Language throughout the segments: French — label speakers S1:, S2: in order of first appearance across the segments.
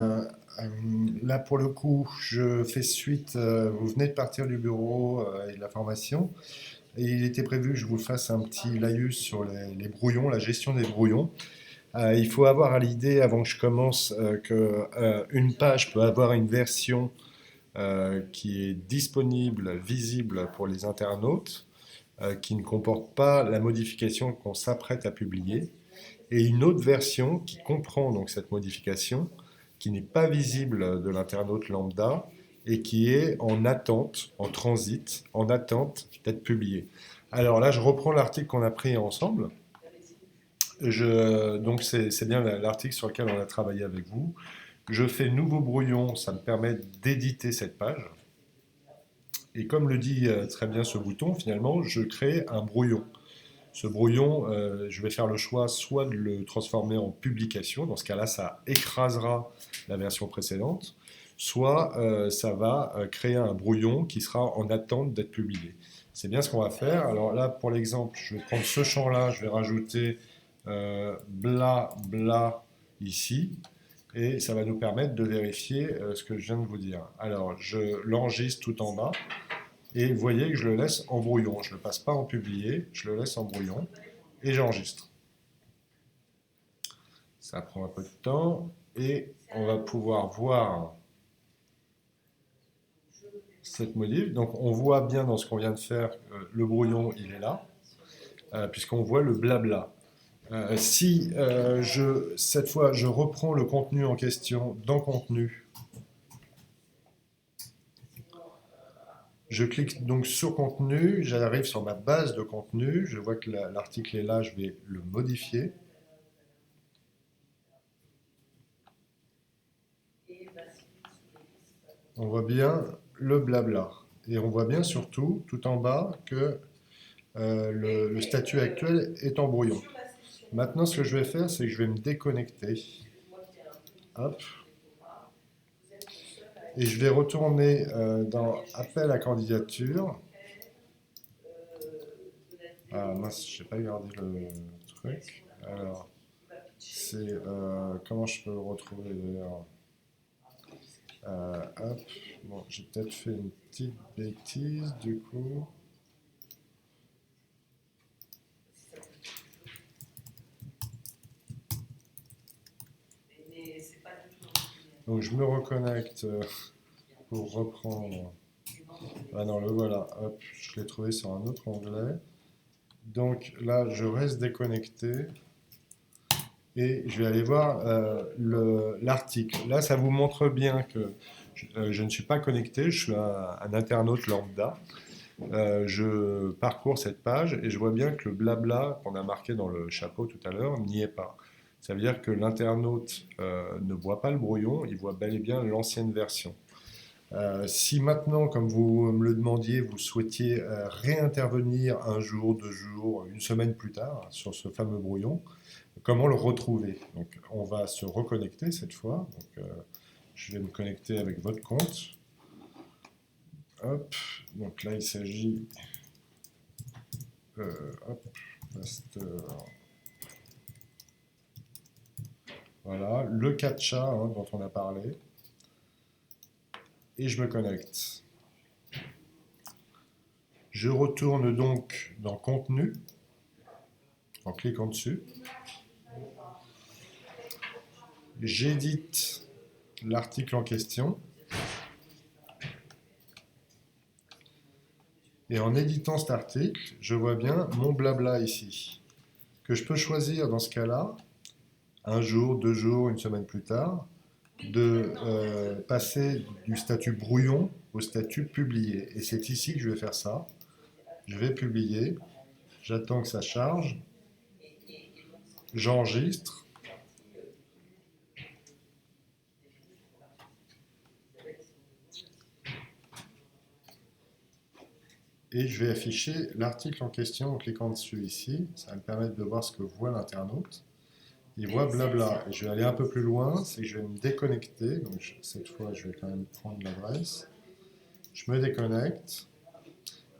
S1: Euh, Là, pour le coup, je fais suite. Vous venez de partir du bureau et de la formation. Et il était prévu que je vous fasse un petit laïus sur les brouillons, la gestion des brouillons. Il faut avoir à l'idée, avant que je commence, que une page peut avoir une version qui est disponible, visible pour les internautes, qui ne comporte pas la modification qu'on s'apprête à publier, et une autre version qui comprend donc cette modification, qui n'est pas visible de l'internaute lambda et qui est en attente, en transit, en attente d'être publiée. Alors là, je reprends l'article qu'on a pris ensemble. Donc c'est bien l'article sur lequel on a travaillé avec vous. Je fais nouveau brouillon, ça me permet d'éditer cette page. Et comme le dit très bien ce bouton, finalement, je crée un brouillon. Ce brouillon, je vais faire le choix soit de le transformer en publication, dans ce cas-là, ça écrasera la version précédente, soit ça va créer un brouillon qui sera en attente d'être publié. C'est bien ce qu'on va faire. Alors là, pour l'exemple, je vais prendre ce champ-là, je vais rajouter bla bla ici, et ça va nous permettre de vérifier ce que je viens de vous dire. Alors, je l'enregistre tout en bas. Et vous voyez que je le laisse en brouillon. Je ne le passe pas en publié, je le laisse en brouillon et j'enregistre. Ça prend un peu de temps et on va pouvoir voir cette modif. Donc on voit bien dans ce qu'on vient de faire, le brouillon il est là, puisqu'on voit le blabla. Si cette fois je reprends le contenu en question dans contenu, je clique donc sur contenu, j'arrive sur ma base de contenu, je vois que l'article est là, je vais le modifier. On voit bien le blabla. Et on voit bien surtout, tout en bas, que le statut actuel est en brouillon. Maintenant, ce que je vais faire, c'est que je vais me déconnecter. Hop. Et je vais retourner dans Appel à candidature. Ah mince, je n'ai pas gardé le truc. Alors, c'est comment je peux le retrouver d'ailleurs. Hop. Bon, j'ai peut-être fait une petite bêtise du coup. Donc je me reconnecte pour reprendre. Ah non, le voilà. Hop, je l'ai trouvé sur un autre onglet. Donc là, je reste déconnecté et je vais aller voir l'article. Là, ça vous montre bien que je ne suis pas connecté, je suis un internaute lambda. Je parcours cette page et je vois bien que le blabla qu'on a marqué dans le chapeau tout à l'heure n'y est pas. Ça veut dire que l'internaute ne voit pas le brouillon, il voit bel et bien l'ancienne version. Si maintenant, comme vous me le demandiez, vous souhaitiez réintervenir un jour, 2 jours, une semaine plus tard sur ce fameux brouillon, comment le retrouver? Donc, on va se reconnecter cette fois. Donc, je vais me connecter avec votre compte. Hop. Donc là, il s'agit. Hop. Master. Voilà, le CAPTCHA dont on a parlé. Et je me connecte. Je retourne donc dans Contenu en cliquant dessus. J'édite l'article en question. Et en éditant cet article, je vois bien mon blabla ici, que je peux choisir dans ce cas-là, un jour, 2 jours, une semaine plus tard, de passer du statut brouillon au statut publié. Et c'est ici que je vais faire ça. Je vais publier, j'attends que ça charge, j'enregistre, et je vais afficher l'article en question en cliquant dessus ici. Ça va me permettre de voir ce que voit l'internaute. Il voit blabla. Et je vais aller un peu plus loin, c'est que je vais me déconnecter. Donc cette fois, je vais quand même prendre l'adresse. Je me déconnecte.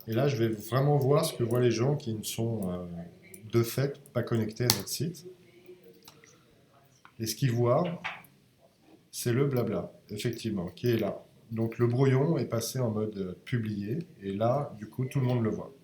S1: Et là, je vais vraiment voir ce que voient les gens qui ne sont de fait pas connectés à notre site. Et ce qu'ils voient, c'est le blabla, effectivement, qui est là. Donc le brouillon est passé en mode publié, et là, du coup, tout le monde le voit.